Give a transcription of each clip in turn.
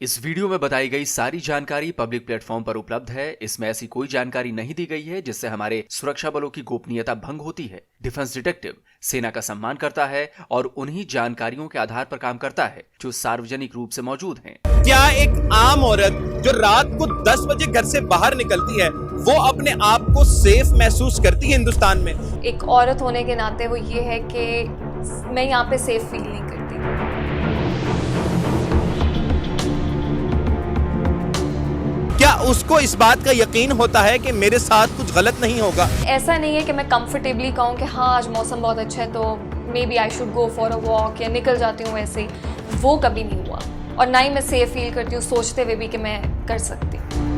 इस वीडियो में बताई गई सारी जानकारी पब्लिक प्लेटफॉर्म पर उपलब्ध है। इसमें ऐसी कोई जानकारी नहीं दी गई है जिससे हमारे सुरक्षा बलों की गोपनीयता भंग होती है। डिफेंस डिटेक्टिव सेना का सम्मान करता है और उन्हीं जानकारियों के आधार पर काम करता है जो सार्वजनिक रूप से मौजूद हैं। क्या एक आम औरत जो रात को 10 बजे घर से बाहर निकलती है वो अपने आप को सेफ महसूस करती है हिंदुस्तान में? एक औरत होने के नाते वो ये है कि मैं यहाँ पे सेफ फील नहीं करती। क्या उसको इस बात का यकीन होता है कि मेरे साथ कुछ गलत नहीं होगा? ऐसा नहीं है कि मैं कंफर्टेबली कहूँ कि हाँ आज मौसम बहुत अच्छा है तो maybe I should go for a walk या निकल जाती हूँ वैसे ही, वो कभी नहीं हुआ। और ना ही मैं सेफ फील करती हूँ सोचते हुए भी कि मैं कर सकती हूँ।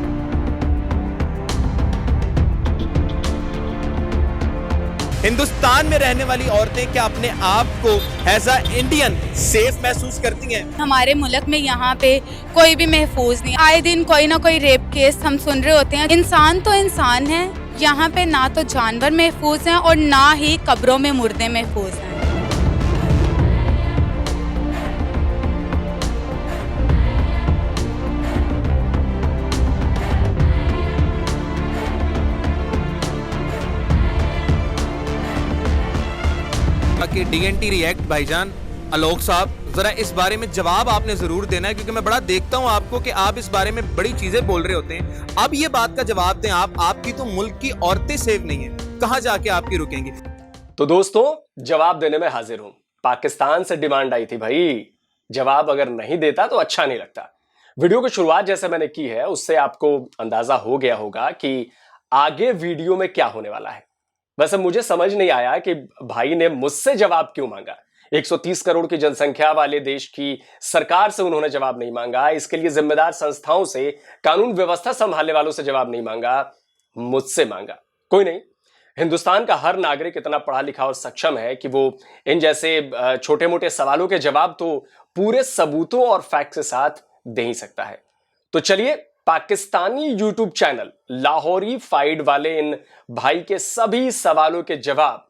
हिंदुस्तान में रहने वाली औरतें क्या अपने आप को एज अ इंडियन सेफ महसूस करती हैं? हमारे मुल्क में यहाँ पे कोई भी महफूज नहीं। आए दिन कोई ना कोई रेप केस हम सुन रहे होते हैं। इंसान तो इंसान है, यहाँ पे ना तो जानवर महफूज हैं और ना ही कब्रों में मुर्दे महफूज हैं। कि डीएनटी रिएक्ट भाईजान आलोक साहब, जरा इस बारे में जवाब आपने जरूर देना है क्योंकि मैं बड़ा देखता हूं आपको कि आप इस बारे में बड़ी चीजें बोल रहे होते हैं। अब ये बात का जवाब दें आप, आपकी तो मुल्क की औरतें सेफ नहीं है, कहां जाके आपकी रुकेंगी? तो दोस्तों जवाब देने में हाजिर हूं। पाकिस्तान से डिमांड आई थी भाई, जवाब अगर नहीं देता तो अच्छा नहीं लगता। वीडियो की शुरुआत जैसे मैंने की है उससे आपको अंदाजा हो गया होगा कि आगे वीडियो में क्या होने वाला है। वैसे मुझे समझ नहीं आया कि भाई ने मुझसे जवाब क्यों मांगा। 130 करोड़ की जनसंख्या वाले देश की सरकार से उन्होंने जवाब नहीं मांगा, इसके लिए जिम्मेदार संस्थाओं से, कानून व्यवस्था संभालने वालों से जवाब नहीं मांगा, मुझसे मांगा। कोई नहीं, हिंदुस्तान का हर नागरिक इतना पढ़ा लिखा और सक्षम है कि वो इन जैसे छोटे मोटे सवालों के जवाब तो पूरे सबूतों और फैक्ट के साथ दे ही सकता है। तो चलिए Pakistani YouTube channel Lahori FIDE वाले इन भाई के सभी सवालों के जवाब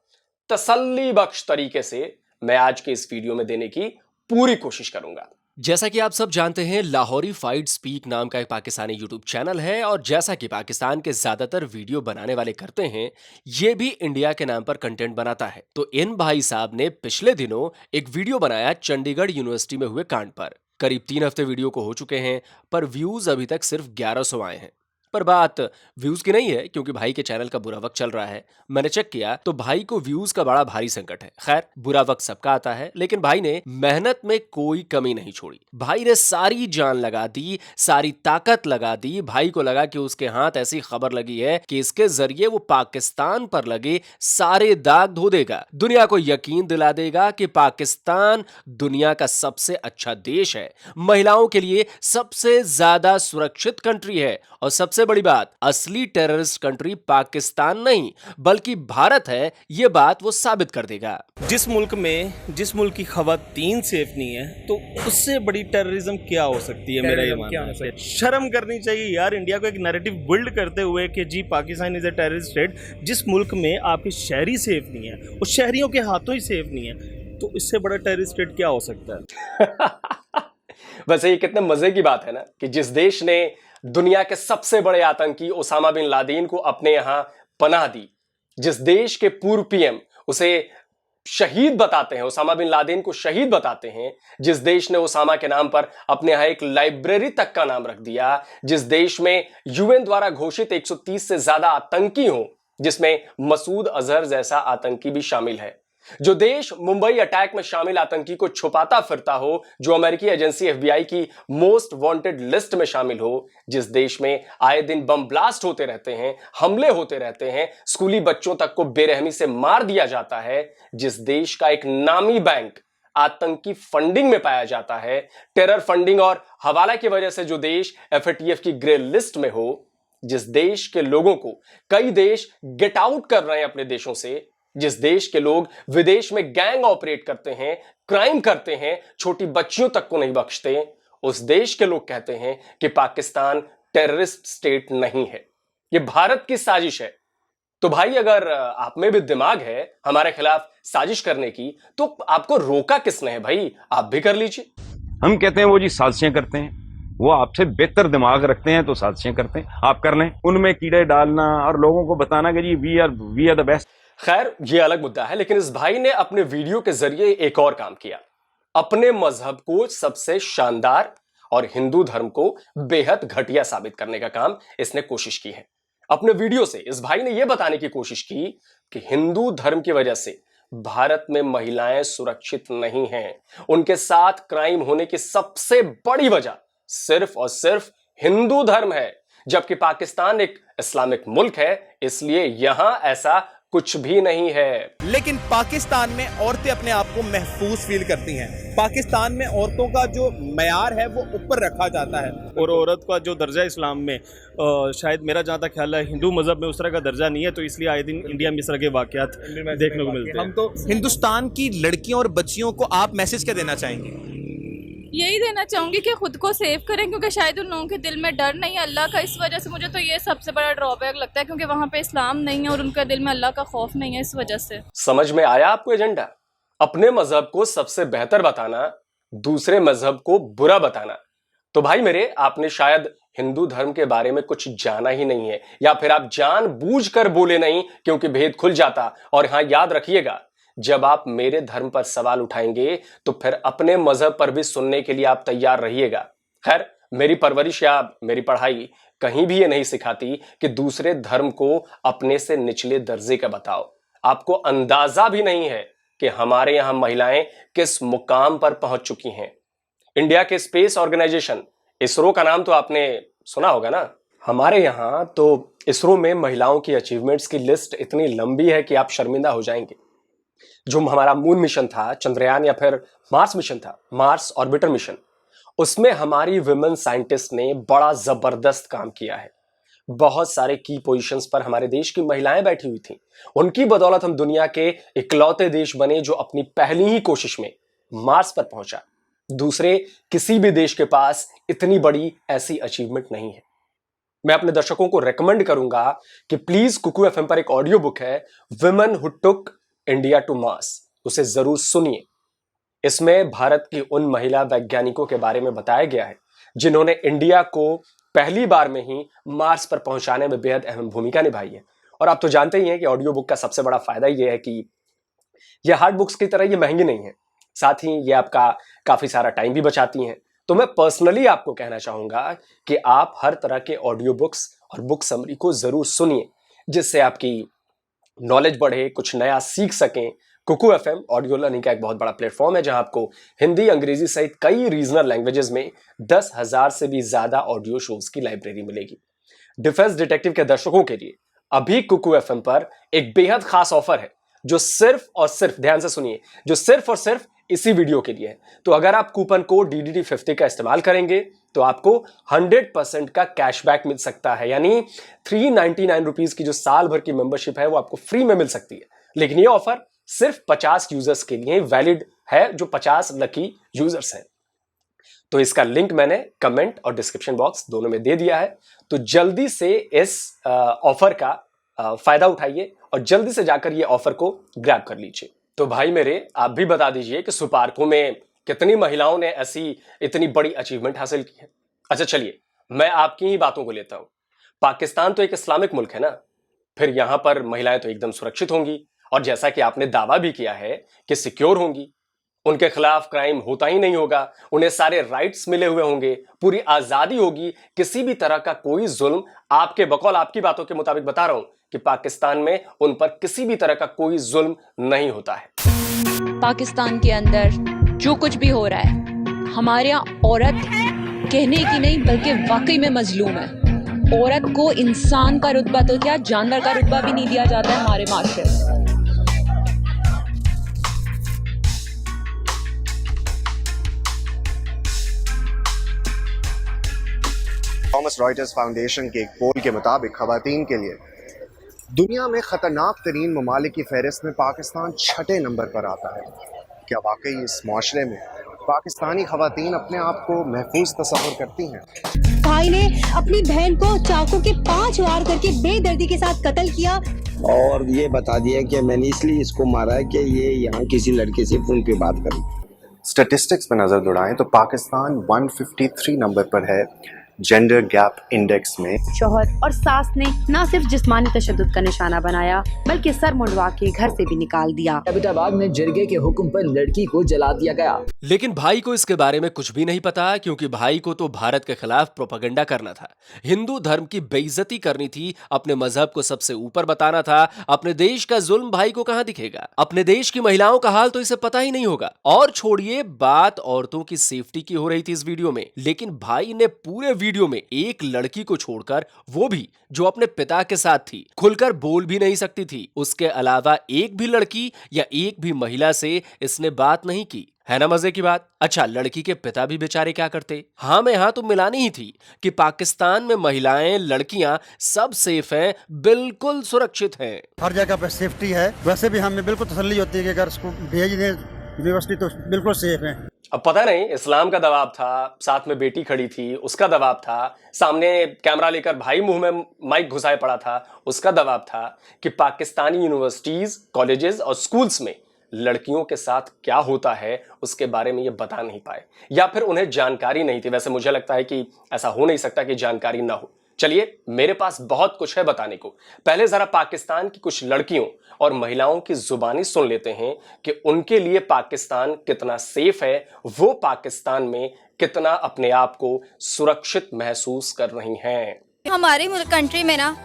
तसल्ली बख्श तरीके से मैं आज के इस वीडियो में देने की पूरी कोशिश करूंगा। जैसा कि आप सब जानते हैं, लाहौरी फाइट स्पीक नाम का एक पाकिस्तानी यूट्यूब चैनल है और जैसा कि पाकिस्तान के ज्यादातर वीडियो बनाने वाले करते हैं, ये भी इंडिया के नाम पर कंटेंट बनाता है। तो इन भाई साहब ने पिछले दिनों एक वीडियो बनाया चंडीगढ़ यूनिवर्सिटी में हुए कांड पर। करीब 3 हफ्ते वीडियो को हो चुके हैं पर व्यूज अभी तक सिर्फ 1100 आए हैं। पर बात व्यूज की नहीं है क्योंकि भाई के चैनल का बुरा वक्त चल रहा है। मैंने चेक किया तो भाई को व्यूज का बड़ा भारी संकट है। खैर, बुरा वक्त सबका आता है, लेकिन भाई ने मेहनत में कोई कमी नहीं छोड़ी। भाई ने सारी जान लगा दी, सारी ताकत लगा दी। भाई को लगा कि उसके हाथ ऐसी खबर लगी है कि इसके जरिए वो पाकिस्तान पर लगे सारे दाग धो देगा, दुनिया को यकीन दिला देगा कि पाकिस्तान दुनिया का सबसे अच्छा देश है, महिलाओं के लिए सबसे ज्यादा सुरक्षित कंट्री है और सबसे बड़ी बात, असली टेररिस्ट कंट्री पाकिस्तान नहीं बल्कि भारत है। यह बात वो साबित कर देगा। जिस मुल्क की खवातीन सेफ नहीं है तो उससे बड़ी टेररिज्म क्या हो सकती है? मेरा ये मानना है शर्म करनी चाहिए यार इंडिया को एक नैरेटिव बिल्ड करते हुए कि जी Pakistan is a terrorist state. जिस मुल्क में आपके शहरी सेफ नहीं है, उस शहरियों के हाथों ही सेफ नहीं है, तो इससे बड़ा टेररिस्ट स्टेट क्या हो सकता है? वैसे ये कितने मजे की बात है ना कि जिस देश ने दुनिया के सबसे बड़े आतंकी ओसामा बिन लादेन को अपने यहां पनाह दी, जिस देश के पूर्व पीएम उसे शहीद बताते हैं, ओसामा बिन लादेन को शहीद बताते हैं, जिस देश ने ओसामा के नाम पर अपने यहां एक लाइब्रेरी तक का नाम रख दिया, जिस देश में यूएन द्वारा घोषित 130 से ज्यादा आतंकी हो, जिसमें मसूद अजहर जैसा आतंकी भी शामिल है, जो देश मुंबई अटैक में शामिल आतंकी को छुपाता फिरता हो, जो अमेरिकी एजेंसी एफबीआई की मोस्ट वांटेड लिस्ट में शामिल हो, जिस देश में आए दिन बम ब्लास्ट होते रहते हैं, हमले होते रहते हैं, स्कूली बच्चों तक को बेरहमी से मार दिया जाता है, जिस देश का एक नामी बैंक आतंकी फंडिंग में पाया जाता है, टेरर फंडिंग और हवाला की वजह से जो देश एफएटीएफ की ग्रे लिस्ट में हो, जिस देश के लोगों को कई देश गेट आउट कर रहे हैं अपने देशों से, जिस देश के लोग विदेश में गैंग ऑपरेट करते हैं, क्राइम करते हैं, छोटी बच्चियों तक को नहीं बख्शते, उस देश के लोग कहते हैं कि पाकिस्तान टेररिस्ट स्टेट नहीं है, ये भारत की साजिश है। तो भाई अगर आप में भी दिमाग है हमारे खिलाफ साजिश करने की, तो आपको रोका किसने है भाई? आप भी कर लीजिए। हम कहते हैं वो जी साजिशें करते हैं, वो आपसे बेहतर दिमाग रखते हैं तो साजिशें करते हैं, आप कर लें। उनमें कीड़े डालना और लोगों को बताना कि जी वी आर द बेस्ट। खैर ये अलग मुद्दा है, लेकिन इस भाई ने अपने वीडियो के जरिए एक और काम किया। अपने मजहब को सबसे शानदार और हिंदू धर्म को बेहद घटिया साबित करने का काम इसने कोशिश की है। अपने वीडियो से इस भाई ने यह बताने की कोशिश की कि हिंदू धर्म की वजह से भारत में महिलाएं सुरक्षित नहीं हैं। उनके साथ क्राइम होने की सबसे बड़ी वजह सिर्फ और सिर्फ हिंदू धर्म है, जबकि पाकिस्तान एक इस्लामिक मुल्क है, इसलिए यहां ऐसा कुछ भी नहीं है। लेकिन पाकिस्तान में औरतें अपने आप को महफूज फील करती हैं। पाकिस्तान में औरतों का जो मयार है वो ऊपर रखा जाता है, और औरत का जो दर्जा इस्लाम में शायद मेरा जहाँ तक ख्याल है हिंदू मजहब में उस तरह का दर्जा नहीं है, तो इसलिए आए दिन इंडिया में इस तरह के वाकयात देखने को मिलते हैं। हम तो हिंदुस्तान की लड़कियों और बच्चियों को आप मैसेज क्या देना चाहेंगे? यही देना चाहूँगी कि खुद को सेव करें, क्योंकि शायद उन लोगों के दिल में डर नहीं है अल्लाह का। इस वजह से मुझे तो ये सबसे बड़ा ड्रॉबैक लगता है, क्योंकि वहाँ पे इस्लाम नहीं है और उनके दिल में अल्लाह का खौफ नहीं है। इस वजह से समझ में आया आपको एजेंडा? अपने मजहब को सबसे बेहतर बताना, दूसरे मजहब को बुरा बताना। तो भाई मेरे, आपने शायद हिंदू धर्म के बारे में कुछ जाना ही नहीं है, या फिर आप जानबूझकर बोले नहीं क्योंकि भेद खुल जाता। और हाँ, याद रखिएगा, जब आप मेरे धर्म पर सवाल उठाएंगे तो फिर अपने मजहब पर भी सुनने के लिए आप तैयार रहिएगा। खैर, मेरी परवरिश या मेरी पढ़ाई कहीं भी ये नहीं सिखाती कि दूसरे धर्म को अपने से निचले दर्जे का बताओ। आपको अंदाजा भी नहीं है कि हमारे यहां महिलाएं किस मुकाम पर पहुंच चुकी हैं। इंडिया के स्पेस ऑर्गेनाइजेशन इसरो का नाम तो आपने सुना होगा ना। हमारे यहां तो इसरो में महिलाओं की अचीवमेंट्स की लिस्ट इतनी लंबी है कि आप शर्मिंदा हो जाएंगे। जो हमारा मून मिशन था, चंद्रयान, या फिर मार्स मिशन था, मार्स ऑर्बिटर मिशन, उसमें हमारी विमेन साइंटिस्ट ने बड़ा जबरदस्त काम किया है। बहुत सारे की पोजीशंस पर हमारे देश की महिलाएं बैठी हुई थीं। उनकी बदौलत हम दुनिया के इकलौते देश बने जो अपनी पहली ही कोशिश में मार्स पर पहुंचा। दूसरे किसी भी देश के पास इतनी बड़ी ऐसी अचीवमेंट नहीं है। मैं अपने दर्शकों को रेकमेंड करूंगा कि प्लीज कुकू एफएम पर एक ऑडियो बुक है, women who took India to Mars, उसे जरूर सुनिए। इसमें भारत की उन महिला वैज्ञानिकों के बारे में बताया गया है जिन्होंने इंडिया को पहली बार में ही मार्स पर पहुंचाने में बेहद अहम भूमिका निभाई है। और आप तो जानते ही हैं कि ऑडियो बुक का सबसे बड़ा फायदा यह है कि यह हार्ड बुक्स की तरह ये महंगी नहीं है, साथ ही ये आपका काफी सारा टाइम भी बचाती हैं। तो मैं पर्सनली आपको कहना चाहूंगा कि आप हर तरह के ऑडियो बुक्स और बुक समरी को जरूर सुनिए, जिससे आपकी नॉलेज बढ़े, कुछ नया सीख सकें। कुकू एफएम ऑडियो लर्निंग का एक बहुत बड़ा प्लेटफॉर्म है जहां आपको हिंदी, अंग्रेजी सहित कई रीजनल लैंग्वेजेस में 10,000 से भी ज्यादा ऑडियो शोज की लाइब्रेरी मिलेगी। डिफेंस डिटेक्टिव के दर्शकों के लिए अभी कुकू एफएम पर एक बेहद खास ऑफर है, जो सिर्फ और सिर्फ, ध्यान से सुनिए, जो सिर्फ और सिर्फ इसी वीडियो के लिए है। तो अगर आप कूपन कोड DDD50 का इस्तेमाल करेंगे तो आपको 100% का कैशबैक मिल सकता है, यानी 399 रुपीज की जो साल भर की मेंबरशिप है वो आपको फ्री में मिल सकती है। लेकिन ये ऑफर सिर्फ 50 यूजर्स के लिए वैलिड है, जो 50 लकी यूजर्स हैं। तो इसका लिंक मैंने कमेंट और डिस्क्रिप्शन बॉक्स दोनों में दे दिया है। तो जल्दी से इस ऑफर का फायदा उठाइए और जल्दी से जाकर ये ऑफर को ग्रैब कर लीजिए। तो भाई मेरे, आप भी बता दीजिए कि सुपार्को में कितनी महिलाओं ने ऐसी इतनी बड़ी अचीवमेंट हासिल की है। अच्छा चलिए, मैं आपकी ही बातों को लेता हूं। पाकिस्तान तो एक इस्लामिक मुल्क है ना, फिर यहां पर महिलाएं तो एकदम सुरक्षित होंगी, और जैसा कि आपने दावा भी किया है कि सिक्योर होंगी, उनके खिलाफ क्राइम होता ही नहीं होगा, उन्हें सारे राइट्स मिले हुए होंगे, पूरी आजादी होगी, किसी भी तरह का कोई जुल्म, आपके बकौल आपकी बातों के मुताबिक बता रहा हूं कि पाकिस्तान में उन पर किसी भी तरह का कोई जुल्म नहीं होता है। पाकिस्तान के अंदर जो कुछ भी हो रहा है, हमारे यहाँ औरत कहने की नहीं बल्कि वाकई में मजलूम है। औरत को इंसान का रुतबा तो क्या, जानवर का रुतबा भी नहीं दिया जाता है हमारे माशरे में। थॉमस रॉयटर्स फाउंडेशन के एक पोल के मुताबिक खवातीन के लिए दुनिया में खतरनाक तरीन ममालिक की फहरिस्त में पाकिस्तान 6ठे नंबर पर आता है। क्या वाकई इस माशरे में पाकिस्तानी खवातीन अपने आप को महफूज तस्वर करती हैं? भाई ने अपनी बहन को चाकू के 5 वार करके बेदर्दी के साथ कत्ल किया और ये बता दिया कि मैंने इसलिए इसको मारा है कि ये यहाँ किसी लड़के से फोन पे बात करी। स्टैटिस्टिक्स पर नज़र दौड़ाएं तो पाकिस्तान 153 नंबर पर है जेंडर गैप इंडेक्स में। शौहर और सास ने न सिर्फ जिस्मानी तशद्दुद का निशाना बनाया बल्कि सर मुंडवा के घर से भी निकाल दिया। एबटाबाद में जरगे के हुक्म पर लड़की को जला दिया गया। लेकिन भाई को इसके बारे में कुछ भी नहीं पता, क्योंकि भाई को तो भारत के खिलाफ प्रोपेगेंडा करना था, हिंदू धर्म की बेइज्जती करनी थी, अपने मजहब को सबसे ऊपर बताना था। अपने देश का जुल्म भाई को कहां दिखेगा? अपने देश की महिलाओं का हाल तो इसे पता ही नहीं होगा। और छोड़िए, बात औरतों की सेफ्टी की हो रही थी इस वीडियो में, लेकिन भाई ने पूरे वीडियो में एक लड़की को छोड़कर, वो भी जो अपने पिता के साथ थी, खुलकर बोल भी नहीं सकती थी, उसके अलावा एक भी लड़की या एक भी महिला से इसने बात नहीं की। है ना मजे की बात? अच्छा, लड़की के पिता भी बेचारे क्या करते? हाँ में हाँ तो मिलानी ही थी कि पाकिस्तान में महिलाएं, लड़कियां सब सेफ हैं, बिल्कुल सुरक्षित हैं। हर जगह पर सेफ्टी है। वैसे भी हमें बिल्कुल तसल्ली होती है कि अगर उसको भेज दें यूनिवर्सिटी तो बिल्कुल सेफ है। अब पता नहीं, इस्लाम का दबाव था, साथ में बेटी खड़ी थी उसका दबाव था, सामने कैमरा लेकर भाई मुंह में माइक घुसाए पड़ा था उसका दबाव था, कि पाकिस्तानी यूनिवर्सिटीज, कॉलेजेस और स्कूल्स में लड़कियों के साथ क्या होता है उसके बारे में ये बता नहीं पाए, या फिर उन्हें जानकारी नहीं थी। वैसे मुझे लगता है कि ऐसा हो नहीं सकता कि जानकारी ना हो। चलिए, मेरे पास बहुत कुछ है बताने को। पहले जरा पाकिस्तान की कुछ लड़कियों और महिलाओं की जुबानी सुन लेते हैं कि उनके लिए पाकिस्तान कितना सेफ है, वो पाकिस्तान में कितना अपने आप को सुरक्षित महसूस कर रही हैं। हमारी कंट्री में ना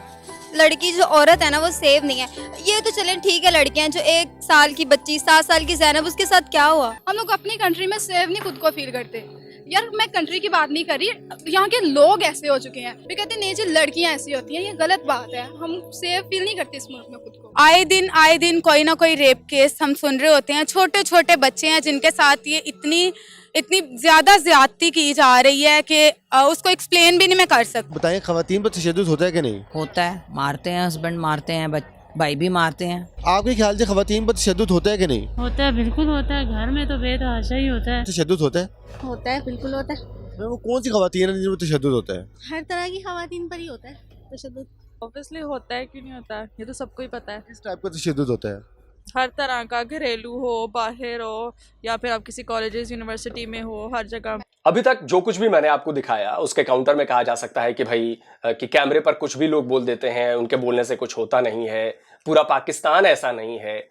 लड़की जो औरत है ना वो सेफ नहीं है। ये तो चलें ठीक है, लड़कियां जो 1 साल की बच्ची, 7 साल की ज़ैनब, उसके साथ क्या हुआ? हम लोग अपनी कंट्री में सेफ नहीं खुद को फील करते। यार मैं कंट्री की बात नहीं कर रही, यहाँ के लोग ऐसे हो चुके हैं, वे कहते हैं नहीं जी लड़कियां ऐसी होती हैं, ये गलत बात है। हम सेफ फील नहीं करते इस मुल्क में खुद को। आए दिन कोई ना कोई रेप केस हम सुन रहे होते हैं। छोटे छोटे बच्चे हैं जिनके साथ ये इतनी ज्यादा ज्यादती की जा रही है कि उसको एक्सप्लेन भी नहीं मैं कर सकती। बताएं, खवातीन पर तशद्दुद होता है कि नहीं? होता है, मारते हैं, हस्बैंड मारते हैं, भाई भी मारते हैं। आपके ख्याल से खवातीन पर तशद्दुद होता है कि नहीं? होता है, बिल्कुल होता है। घर में तो बेतहाशा ही होता है। तशद्दुद होता है? होता है, बिल्कुल होता है। वो कौन सी खवातीन है जिनमें तशद्दुद होता है? हर तरह की खवातीन पर ही होता है तशद्दुद। ऑब्वियसली होता है, क्यों नहीं होता, ये तो सबको ही पता है। किस टाइप का तशद्दुद होता है? हर तरह का, घरेलू हो, बाहर हो, या फिर आप किसी कॉलेजेस यूनिवर्सिटी में हो, हर जगह। अभी तक जो कुछ भी मैंने आपको दिखाया उसके काउंटर में कहा जा सकता है कि भाई कि कैमरे पर कुछ भी लोग बोल देते हैं, उनके बोलने से कुछ होता नहीं है, पूरा पाकिस्तान ऐसा नहीं है,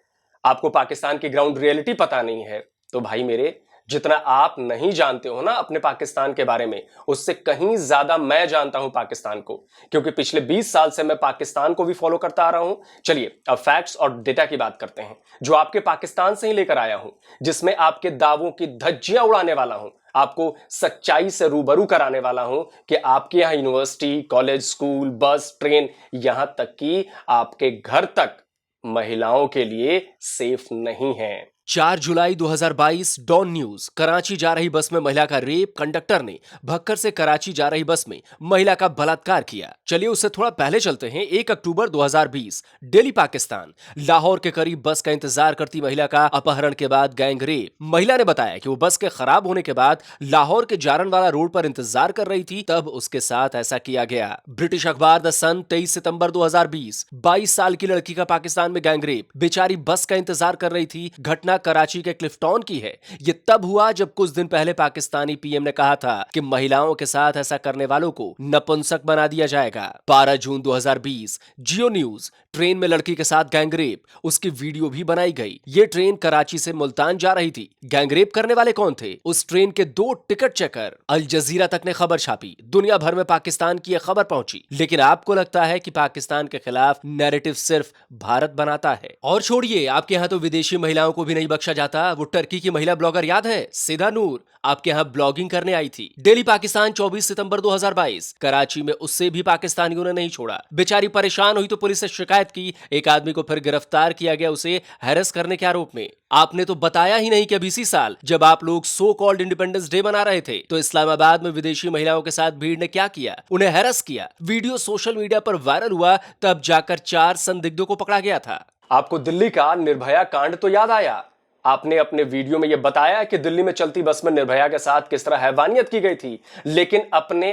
आपको पाकिस्तान की ग्राउंड रियलिटी पता नहीं है। तो भाई मेरे, जितना आप नहीं जानते हो ना अपने पाकिस्तान के बारे में, उससे कहीं ज्यादा मैं जानता हूं पाकिस्तान को, क्योंकि पिछले 20 साल से मैं पाकिस्तान को भी फॉलो करता आ रहा हूं। चलिए अब फैक्ट्स और डेटा की बात करते हैं, जो आपके पाकिस्तान से ही लेकर आया हूं, जिसमें आपके दावों की धज्जियां उड़ाने वाला हूं, आपको सच्चाई से रूबरू कराने वाला हूं कि आपके यहाँ यूनिवर्सिटी, कॉलेज, स्कूल, बस, ट्रेन, यहां तक कि आपके घर तक महिलाओं के लिए सेफ नहीं है। 4 जुलाई 2022 डॉन न्यूज। कराची जा रही बस में महिला का रेप, कंडक्टर ने भक्कर से कराची जा रही बस में महिला का बलात्कार किया। चलिए उससे थोड़ा पहले चलते हैं। 1 अक्टूबर 2020 दिल्ली पाकिस्तान, लाहौर के करीब बस का इंतजार करती महिला का अपहरण के बाद गैंग रेप। महिला ने बताया कि वो बस के खराब होने के बाद लाहौर के जारनवाला रोड पर इंतजार कर रही थी, तब उसके साथ ऐसा किया गया। ब्रिटिश अखबार द सन 23 सितंबर 2020, 22 साल की लड़की का पाकिस्तान में गैंग रेप। बेचारी बस का इंतजार कर रही थी। घटना कराची के क्लिफ्टॉन की है। ये तब हुआ जब कुछ दिन पहले पाकिस्तानी पीएम ने कहा था कि महिलाओं के साथ ऐसा करने वालों को नपुंसक बना दिया जाएगा। 12 जून 2020 जियो न्यूज। ट्रेन में लड़की के साथ गैंग रेप, उसकी वीडियो भी बनाई गई। ये ट्रेन कराची से मुल्तान जा रही थी। गैंग रेप करने वाले कौन थे? उस ट्रेन के 2 टिकट चेकर। अल जजीरा तक ने खबर छापी, दुनिया भर में पाकिस्तान की यह खबर पहुंची। लेकिन आपको लगता है कि पाकिस्तान के खिलाफ नैरेटिव सिर्फ भारत बनाता है? और छोड़िए, आपके यहाँ तो विदेशी महिलाओं को भी नहीं बख्शा जाता। वो टर्की की महिला ब्लॉगर याद है, सिदा नूर, आपके यहाँ ब्लॉगिंग करने आई थी। डेली पाकिस्तान 24 सितंबर 2022, कराची में उससे भी पाकिस्तानियों ने नहीं छोड़ा। बेचारी परेशान हुई तो पुलिस से शिकायत की। एक आदमी को फिर गिरफ्तार किया गया, उसे हैरेस करने के आरोप में। आपने तो बताया ही नहीं कि अभी इसी साल जब आप लोग सो कॉल्ड इंडिपेंडेंस डे मना रहे थे, तो इस्लामाबाद में विदेशी महिलाओं के साथ भीड़ ने क्या किया? उन्हें हैरेस किया। वीडियो सोशल मीडिया पर वायरल हुआ, तब जाकर 4 संदिग्धों को पकड़ा गया था। आपको दिल्ली का निर्भया कांड तो याद आया? आपने अपने वीडियो में यह बताया कि दिल्ली में चलती बस में निर्भया के साथ किस तरह हैवानियत की गई थी, लेकिन आपने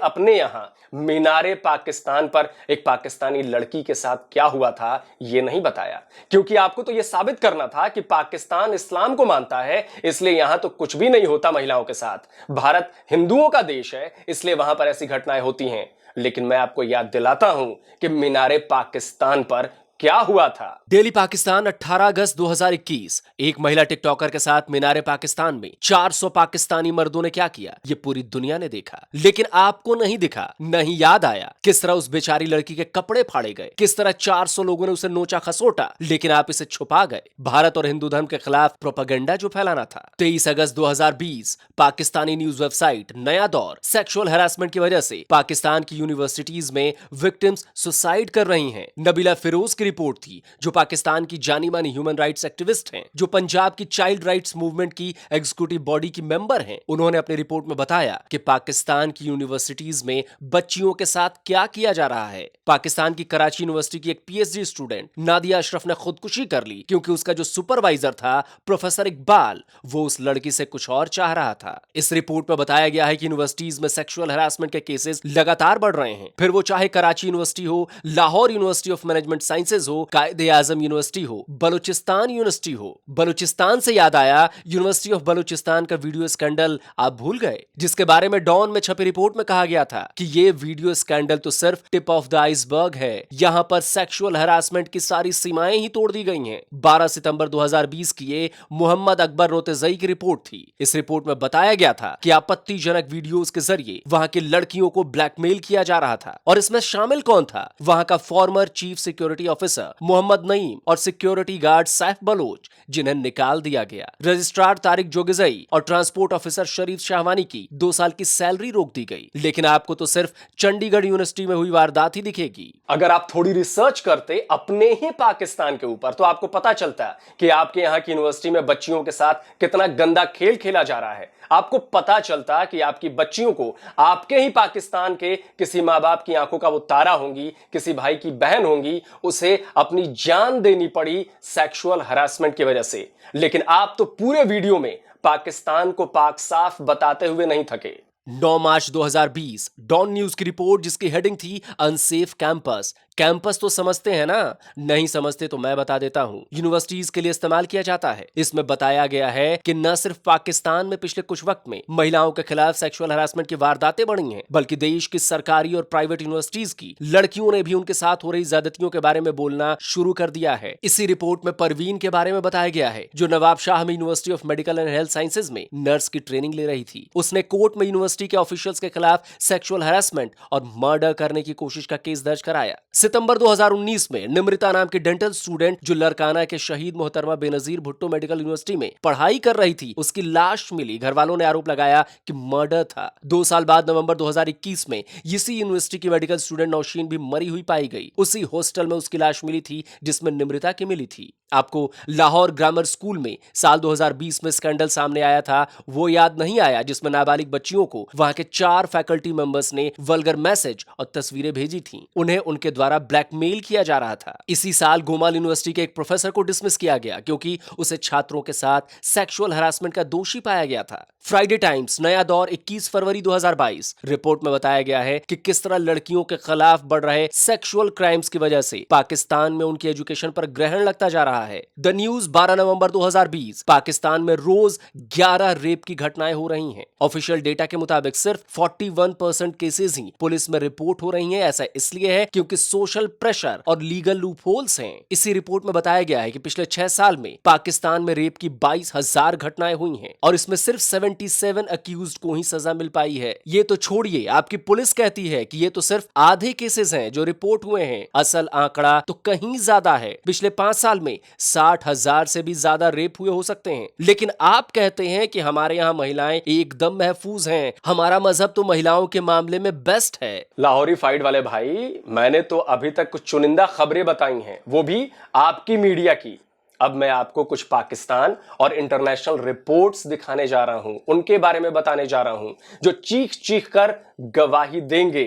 अपने यहां मीनारे पाकिस्तान पर एक पाकिस्तानी लड़की के साथ क्या हुआ था यह नहीं बताया, क्योंकि आपको तो यह साबित करना था कि पाकिस्तान इस्लाम को मानता है, इसलिए यहां तो कुछ भी नहीं होता महिलाओं के साथ। भारत हिंदुओं का देश है, इसलिए वहां पर ऐसी घटनाएं होती हैं। लेकिन मैं आपको याद दिलाता हूं कि मीनारे पाकिस्तान पर क्या हुआ था। डेली पाकिस्तान 18 अगस्त 2021। एक महिला टिकटॉकर के साथ मीनारे पाकिस्तान में 400 पाकिस्तानी मर्दों ने क्या किया ये पूरी दुनिया ने देखा, लेकिन आपको नहीं दिखा, नहीं याद आया किस तरह उस बेचारी लड़की के कपड़े फाड़े गए, किस तरह 400 लोगों ने उसे नोचा खसोटा, लेकिन आप इसे छुपा गए। भारत और हिंदू धर्म के खिलाफ प्रोपेगेंडा जो फैलाना था। 23 अगस्त 2020 पाकिस्तानी न्यूज वेबसाइट नया दौर सेक्सुअल हैरेसमेंट की वजह से पाकिस्तान की यूनिवर्सिटीज में विक्टिम्स सुसाइड कर रही हैं। नबीला फिरोज की रिपोर्ट थी, जो पाकिस्तान की जानी मानी ह्यूमन राइट्स एक्टिविस्ट हैं, जो पंजाब की चाइल्ड राइट्स मूवमेंट की एग्जीक्यूटिव बॉडी की मेंबर हैं। उन्होंने अपनी रिपोर्ट में बताया कि पाकिस्तान की यूनिवर्सिटीज में बच्चियों के साथ क्या किया जा रहा है। पाकिस्तान की कराची यूनिवर्सिटी की एक पीएचडी स्टूडेंट नादिया अशरफ ने खुदकुशी कर ली, क्योंकि उसका जो सुपरवाइजर था प्रोफेसर इकबाल, वो उस लड़की से कुछ और चाह रहा था। इस रिपोर्ट में बताया गया है कि यूनिवर्सिटीज में सेक्सुअल हैरेसमेंट के केसेस लगातार बढ़ रहे हैं, फिर वो चाहे कराची यूनिवर्सिटी हो, Lahore university of management sciences हो, कायदे आजम यूनिवर्सिटी हो, बलूचिस्तान यूनिवर्सिटी हो। बलूचिस्तान से याद आया, यूनिवर्सिटी ऑफ बलूचिस्तान का वीडियो स्कैंडल आप भूल गए, जिसके बारे में डॉन में छपी रिपोर्ट में कहा गया था कि ये वीडियो स्कैंडल तो सिर्फ टिप ऑफ द आइसबर्ग है, यहां पर सेक्सुअल हैरेसमेंट की सारी सीमाएं ही तोड़ दी गई हैं। 12 सितंबर 2020 की ये मोहम्मद अकबर रोतेजई की रिपोर्ट थी। इस रिपोर्ट में बताया गया था कि आपत्तिजनक वीडियोस के जरिए वहां की लड़कियों को ब्लैकमेल किया जा रहा था, और इसमें शामिल कौन था? वहां का former chief security officer Mohammad Naeem और सिक्योरिटी गार्ड सैफ बलोच, जिन्हें निकाल दिया गया। रजिस्ट्रार तारिक जोगिजई और ट्रांसपोर्ट ऑफिसर शरीफ शाहवानी की 2 साल की सैलरी रोक दी गई। लेकिन आपको तो सिर्फ चंडीगढ़ यूनिवर्सिटी में हुई वारदात ही दिखेगी। अगर आप थोड़ी रिसर्च करते अपने ही पाकिस्तान के ऊपर, तो आपको पता चलता कि आपके यहां की यूनिवर्सिटी में बच्चियों के साथ कितना गंदा खेल खेला जा रहा है। आपको पता चलता कि आपकी बच्चियों को आपके ही पाकिस्तान के किसी माँ बाप की आंखों का वो तारा होंगी, किसी भाई की बहन होंगी, उसे अपनी जान देनी पड़ी सेक्सुअल हरासमेंट की वजह से। लेकिन आप तो पूरे वीडियो में पाकिस्तान को पाक साफ बताते हुए नहीं थके। 9 मार्च 2020 डॉन न्यूज की रिपोर्ट, जिसकी हेडिंग थी अनसेफ कैंपस। कैंपस तो समझते हैं ना? नहीं समझते तो मैं बता देता हूं। यूनिवर्सिटीज के लिए इस्तेमाल किया जाता है। इसमें बताया गया है कि न सिर्फ पाकिस्तान में पिछले कुछ वक्त में महिलाओं के खिलाफ सेक्सुअल हरासमेंट की वारदातें बढ़ी हैं, बल्कि देश की सरकारी और प्राइवेट यूनिवर्सिटीज की लड़कियों ने भी उनके साथ हो रही ज्यादतियों के बारे में बोलना शुरू कर दिया है। इसी रिपोर्ट में परवीन के बारे में बताया गया है, जो नवाब शाह में university of medical and health sciences में नर्स की ट्रेनिंग ले रही थी। उसने कोर्ट में यूनिवर्सिटी के ऑफिशियल्स के खिलाफ सेक्सुअल हरासमेंट और मर्डर करने की कोशिश का केस दर्ज कराया। सितंबर 2019 में निमृता नाम की डेंटल स्टूडेंट, जो लरकाना के शहीद मोहतरमा बेनजीर भुट्टो मेडिकल यूनिवर्सिटी में पढ़ाई कर रही थी, उसकी लाश मिली। घर वालों ने आरोप लगाया कि मर्डर था। 2 साल बाद नवंबर 2021 में इसी यूनिवर्सिटी की मेडिकल स्टूडेंट नौशीन भी मरी हुई पाई गई। उसी हॉस्टल में उसकी लाश मिली थी जिसमें निमृता की मिली थी। आपको लाहौर ग्रामर स्कूल में साल 2020 में स्कैंडल सामने आया था, वो याद नहीं आया, जिसमें नाबालिग बच्चियों को वहां के 4 फैकल्टी मेंबर्स ने वल्गर मैसेज और तस्वीरें भेजी थी। उन्हें उनके द्वारा ब्लैकमेल किया जा रहा था। इसी साल गोमाल यूनिवर्सिटी के एक प्रोफेसर को डिसमिस किया गया, क्योंकि उसे छात्रों के साथ सेक्सुअल हरासमेंट का दोषी पाया गया था। फ्राइडे टाइम्स नया दौर 21 फरवरी 2022 रिपोर्ट में बताया गया है कि किस तरह लड़कियों के खिलाफ बढ़ रहे सेक्सुअल क्राइम्स की वजह से पाकिस्तान में उनकी एजुकेशन पर ग्रहण लगता जा रहा है। द न्यूज 12 नवंबर 2020 पाकिस्तान में रोज 11 रेप की घटनाएं हो रही हैं। ऑफिशियल डेटा के मुताबिक सिर्फ 41% केसेस ही पुलिस में रिपोर्ट हो रही हैं। ऐसा इसलिए है क्योंकि सोशल प्रेशर और लीगल लूपहोल्स हैं। इसी रिपोर्ट में बताया गया है कि पिछले 6 साल में पाकिस्तान में रेप की 22,000 घटनाएं हुई हैं, और इसमें सिर्फ 77 अक्यूज्ड को ही सजा मिल पाई है। ये तो छोड़िए, आपकी पुलिस कहती है कि ये तो सिर्फ आधे केसेस हैं जो रिपोर्ट हुए हैं। असल आंकड़ा तो कहीं ज्यादा है। पिछले 5 साल में 60,000 से भी ज्यादा रेप हुए हो सकते हैं। लेकिन आप कहते हैं कि हमारे यहाँ महिलाएं एकदम महफूज हैं, हमारा मजहब तो महिलाओं के मामले में बेस्ट है। लाहौरी फाइट वाले भाई, मैंने तो अभी तक कुछ चुनिंदा खबरें बताई हैं, वो भी आपकी मीडिया की। अब मैं आपको कुछ पाकिस्तान और इंटरनेशनल रिपोर्ट्स दिखाने जा रहा हूं, उनके बारे में बताने जा रहा हूं, जो चीख चीख कर गवाही देंगे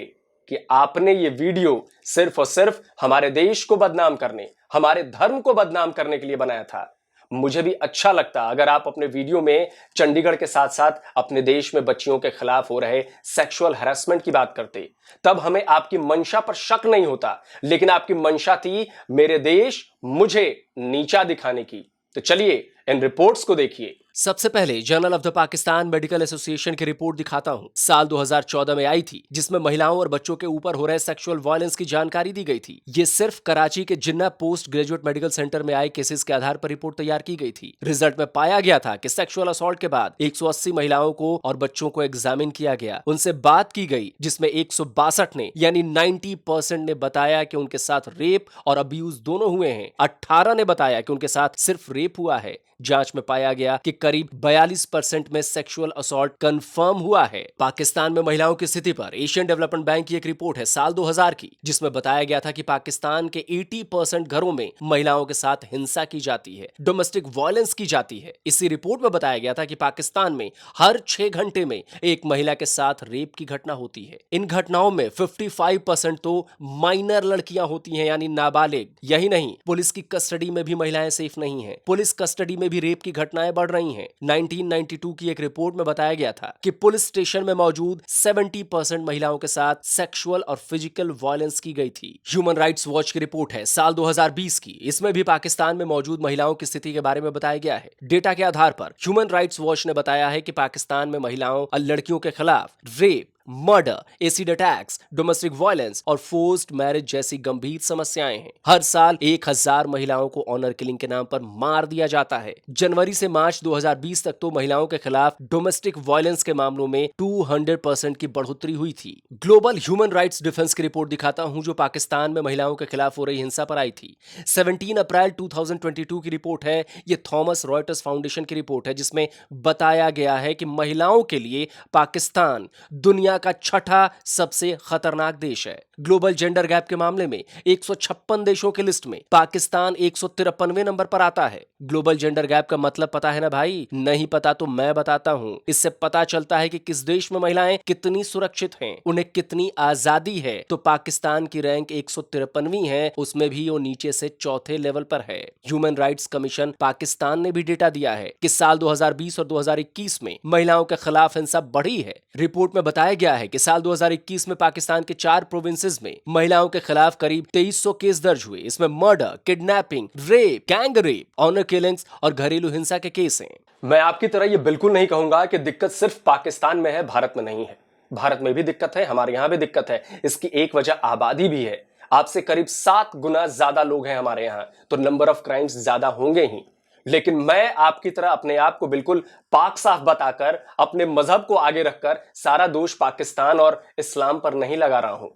कि आपने ये वीडियो सिर्फ और सिर्फ हमारे देश को बदनाम करने, हमारे धर्म को बदनाम करने के लिए बनाया था। मुझे भी अच्छा लगता अगर आप अपने वीडियो में चंडीगढ़ के साथ साथ अपने देश में बच्चियों के खिलाफ हो रहे सेक्सुअल हैरेसमेंट की बात करते। तब हमें आपकी मंशा पर शक नहीं होता, लेकिन आपकी मंशा थी मेरे देश मुझे नीचा दिखाने की। तो चलिए इन रिपोर्ट्स को देखिए। सबसे पहले journal of the Pakistan medical association की रिपोर्ट दिखाता हूं। साल 2014 में आई थी, जिसमें महिलाओं और बच्चों के ऊपर हो रहे सेक्सुअल वायलेंस की जानकारी दी गई थी। ये सिर्फ कराची के जिन्ना पोस्ट ग्रेजुएट मेडिकल सेंटर में आए केसेस के आधार पर रिपोर्ट तैयार की गई थी। रिजल्ट में पाया गया था कि सेक्सुअल असॉल्ट के बाद 180 महिलाओं को और बच्चों को एग्जामिन किया गया, उनसे बात की गई, जिसमें 162 ने यानी 90% ने बताया कि उनके साथ रेप और अब्यूज दोनों हुए हैं। 18 ने बताया कि उनके साथ सिर्फ रेप हुआ है। जांच में पाया गया कि करीब 42% में सेक्सुअल असॉल्ट कंफर्म हुआ है। पाकिस्तान में महिलाओं की स्थिति पर एशियन डेवलपमेंट बैंक की एक रिपोर्ट है साल 2000 की, जिसमें बताया गया था कि पाकिस्तान के 80% घरों में महिलाओं के साथ हिंसा की जाती है, डोमेस्टिक वायलेंस की जाती है। इसी रिपोर्ट में बताया गया था कि पाकिस्तान में हर 6 घंटे में एक महिला के साथ रेप की घटना होती है। इन घटनाओं में 55% तो माइनर लड़कियां होती हैं, यानी नाबालिग। यही नहीं, पुलिस की कस्टडी में भी महिलाएं सेफ नहीं है। पुलिस कस्टडी में भी रेप की घटनाएं बढ़ रही हैं। 1992 की एक रिपोर्ट में बताया गया था कि पुलिस स्टेशन में मौजूद 70% महिलाओं के साथ सेक्सुअल और फिजिकल वायलेंस की गई थी। ह्यूमन राइट्स वॉच की रिपोर्ट है साल 2020 की। इसमें भी पाकिस्तान में मौजूद महिलाओं की स्थिति के बारे में बताया गया है। डेटा के आधार पर ह्यूमन राइट्स वॉच ने बताया है कि पाकिस्तान में महिलाओं और लड़कियों के खिलाफ rape, murder, acid attacks, domestic violence और फोर्स्ड मैरिज जैसी गंभीर समस्याएं हैं। हर साल 1000 महिलाओं को ऑनर किलिंग के नाम पर मार दिया जाता है। जनवरी से मार्च 2020 तक तो महिलाओं के खिलाफ डोमेस्टिक वायलेंस के मामलों में 200% की बढ़ोतरी हुई थी। ग्लोबल ह्यूमन राइट्स डिफेंस की रिपोर्ट दिखाता हूं, जो पाकिस्तान में महिलाओं के खिलाफ हो रही हिंसा पर आई थी। 17 अप्रैल 2022 की रिपोर्ट है। ये थॉमस रॉयटर्स फाउंडेशन की रिपोर्ट है, जिसमें बताया गया है कि महिलाओं के लिए पाकिस्तान दुनिया का 6ठा सबसे खतरनाक देश है। ग्लोबल जेंडर गैप के मामले में 156 देशों की लिस्ट में पाकिस्तान 153वें नंबर पर आता है। ग्लोबल जेंडर गैप का मतलब पता है ना भाई? नहीं पता तो मैं बताता हूं। इससे पता चलता है कि किस देश में महिलाएं कितनी सुरक्षित हैं, उन्हें कितनी आजादी है। तो पाकिस्तान की रैंक 153वीं है, उसमें भी वो नीचे से चौथे लेवल पर है। ह्यूमन राइट्स कमीशन पाकिस्तान ने भी डेटा दिया है कि साल 2020 और 2021 में महिलाओं के खिलाफ हिंसा बढ़ी है। रिपोर्ट में बताया गया है कि साल 2021 में पाकिस्तान के 4 प्रोविंसेस में महिलाओं के खिलाफ करीब 2300 केस दर्ज हुए। इसमें murder, kidnapping, rape, gang rape, honour killings और घरेलू हिंसा के केस हैं। मैं आपकी तरह ये बिल्कुल नहीं कहूंगा कि दिक्कत सिर्फ पाकिस्तान में है, भारत में नहीं है। भारत में भी दिक्कत है, हमारे यहां भी दिक्कत है। इसकी एक वजह आबादी भी है। आपसे करीब 7 गुना ज्यादा लोग हैं हमारे यहां, तो नंबर ऑफ क्राइम्स ज्यादा होंगे ही। लेकिन मैं आपकी तरह अपने आप को बिल्कुल पाक साफ बताकर, अपने मजहब को आगे रखकर सारा दोष पाकिस्तान और इस्लाम पर नहीं लगा रहा हूं।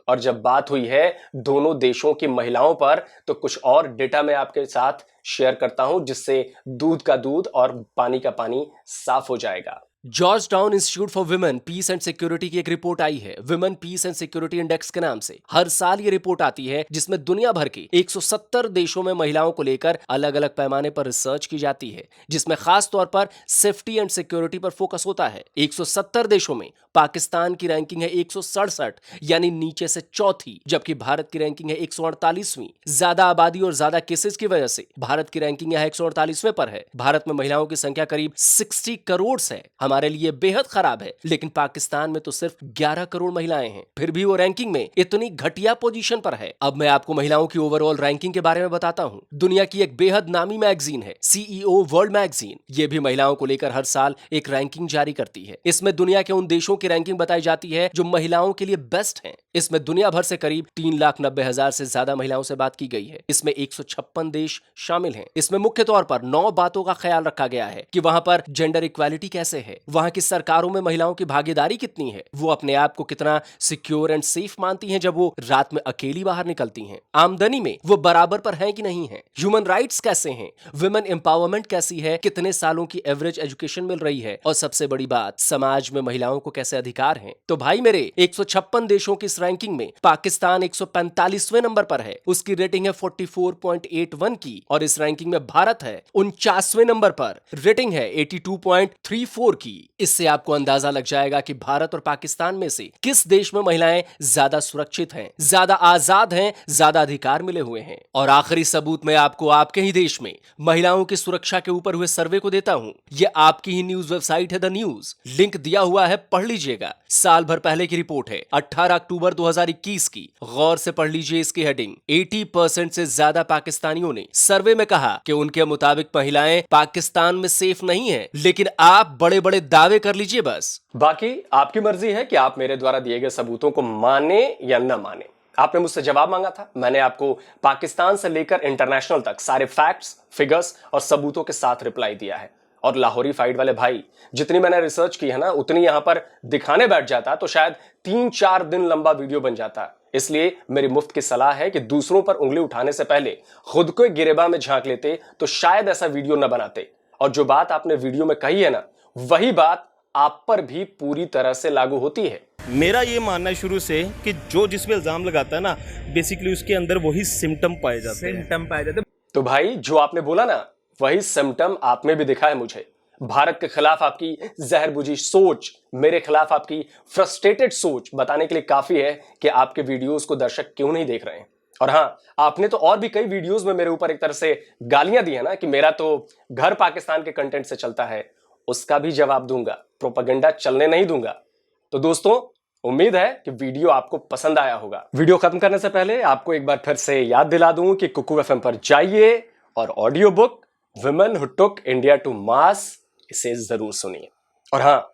और जब बात हुई है दोनों देशों की महिलाओं पर, तो कुछ और डेटा मैं आपके साथ शेयर करता हूं, जिससे दूध का दूध और पानी का पानी साफ हो जाएगा। Georgetown institute for women peace and security की एक रिपोर्ट आई है, women peace and security index के नाम से। हर साल ये रिपोर्ट आती है, जिसमें दुनिया भर के 170 देशों में महिलाओं को लेकर अलग अलग पैमाने पर रिसर्च की जाती है, जिसमें खास तौर पर सेफ्टी एंड सिक्योरिटी पर फोकस होता है। 170 देशों में पाकिस्तान की रैंकिंग है 167, यानी नीचे से चौथी, जबकि भारत की रैंकिंग है 148वीं। ज्यादा आबादी और ज्यादा केसेस की वजह से भारत की रैंकिंग है 148वें पर है। भारत में महिलाओं की संख्या करीब 60 करोड़ है। हमारे लिए बेहद खराब है, लेकिन पाकिस्तान में तो सिर्फ 11 करोड़ महिलाएं हैं, फिर भी वो रैंकिंग में इतनी घटिया पोजीशन पर है। अब मैं आपको महिलाओं की ओवरऑल रैंकिंग के बारे में बताता हूं। दुनिया की एक बेहद नामी मैगजीन है CEO वर्ल्ड मैगजीन। ये भी महिलाओं को लेकर हर साल एक रैंकिंग जारी करती है। इसमें दुनिया के उन देशों की रैंकिंग बताई जाती है जो महिलाओं के लिए बेस्ट हैं। इसमें दुनिया भर से करीब 3,90,000 से ज्यादा महिलाओं से बात की गई है। इसमें 156 देश शामिल हैं। इसमें मुख्य तौर पर 9 बातों का ख्याल रखा गया है कि वहां पर जेंडर इक्वालिटी कैसे है, वहां की सरकारों में महिलाओं की भागीदारी कितनी है, वो अपने आप को कितना सिक्योर एंड सेफ मानती हैं जब वो रात में अकेली बाहर निकलती हैं, आमदनी में वो बराबर पर हैं कि नहीं है, ह्यूमन राइट्स कैसे हैं, वुमेन एम्पावरमेंट कैसी है, कितने सालों की एवरेज एजुकेशन मिल रही है, और सबसे बड़ी बात, समाज में महिलाओं को कैसे अधिकार हैं। तो भाई मेरे, 156 देशों की इस रैंकिंग में पाकिस्तान 145वें नंबर पर है। उसकी रेटिंग है 44.81 की, और इस रैंकिंग में भारत है 49वें नंबर पर, रेटिंग है 82.34 की। इससे आपको अंदाजा लग जाएगा कि भारत और पाकिस्तान में से किस देश में महिलाएं ज्यादा सुरक्षित हैं, ज्यादा आजाद हैं, ज्यादा अधिकार मिले हुए हैं। और आखिरी सबूत मैं आपको आपके ही देश में महिलाओं की सुरक्षा के ऊपर हुए सर्वे को देता हूं। यह आपकी ही न्यूज वेबसाइट है द न्यूज, लिंक दिया हुआ है, पढ़ लीजिएगा। साल भर पहले की रिपोर्ट है 18 अक्टूबर 2021 की। गौर से पढ़ लीजिए इसकी हेडिंग। 80% से ज्यादा पाकिस्तानियों ने सर्वे में कहा कि उनके मुताबिक महिलाएं पाकिस्तान में सेफ नहीं है, लेकिन आप बड़े बड़े दावे कर लीजिए बस। बाकी आपकी मर्जी है कि आप मेरे द्वारा दिए गए सबूतों को माने या न माने। आपने मुझसे जवाब मांगा था, मैंने आपको पाकिस्तान से लेकर इंटरनेशनल तक सारे फैक्ट्स, फिगर्स और सबूतों के साथ रिप्लाई दिया है। और लाहौरी फाइट वाले भाई, जितनी मैंने रिसर्च की है ना, उतनी यहां पर दिखाने बैठ जाता तो शायद 3-4 दिन लंबा वीडियो बन जाता। इसलिए मेरी मुफ्त की सलाह है कि दूसरों पर उंगली उठाने से पहले खुद को गिरेबान में झांक लेते तो शायद ऐसा वीडियो न बनाते। और जो बात आपने वीडियो में कही है ना, वही बात आप पर भी पूरी तरह से लागू होती है। मेरा ये मानना है शुरू से कि जो जिस पे इल्जाम लगाता है ना, बेसिकली उसके अंदर वही सिम्टम पाए जाते हैं। तो भाई जो आपने बोला ना, वही सिम्टम आप में भी दिखा है मुझे। भारत के खिलाफ आपकी जहरबुझी सोच, मेरे खिलाफ आपकी फ्रस्ट्रेटेड सोच बताने के लिए काफी है कि आपके वीडियोस को दर्शक क्यों नहीं देख रहे हैं। और हाँ, आपने तो और भी कई वीडियोस में मेरे ऊपर एक तरह से गालियां दी है ना कि मेरा तो घर पाकिस्तान के कंटेंट से चलता है। उसका भी जवाब दूंगा, प्रोपेगेंडा चलने नहीं दूंगा। तो दोस्तों, उम्मीद है कि वीडियो आपको पसंद आया होगा। वीडियो खत्म करने से पहले आपको एक बार फिर से याद दिला दूं कि कुकू एफएम पर जाइए और audio book women who took India to Mars, इसे जरूर सुनिए। और हाँ,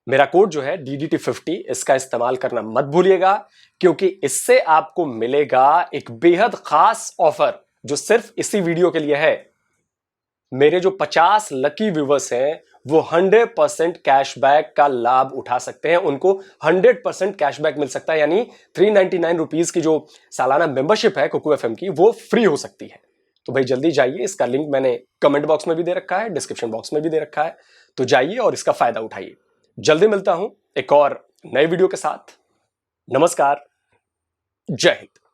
मेरा कोड जो है DDT50, इसका इस्तेमाल करना मत भूलिएगा, क्योंकि इससे आपको मिलेगा एक बेहद खास ऑफर जो सिर्फ इसी वीडियो के लिए है। मेरे जो 50 लकी व्यूवर्स हैं वो 100% कैशबैक का लाभ उठा सकते हैं। उनको 100% कैशबैक मिल सकता है, यानी 399 रुपीज की जो सालाना मेंबरशिप है कुकू एफएम की, वो फ्री हो सकती है। तो भाई जल्दी जाइए, इसका लिंक मैंने कमेंट बॉक्स में भी दे रखा है, डिस्क्रिप्शन बॉक्स में भी दे रखा है। तो जाइए और इसका फायदा उठाइए। जल्दी मिलता हूं एक और नए वीडियो के साथ। नमस्कार, जय हिंद।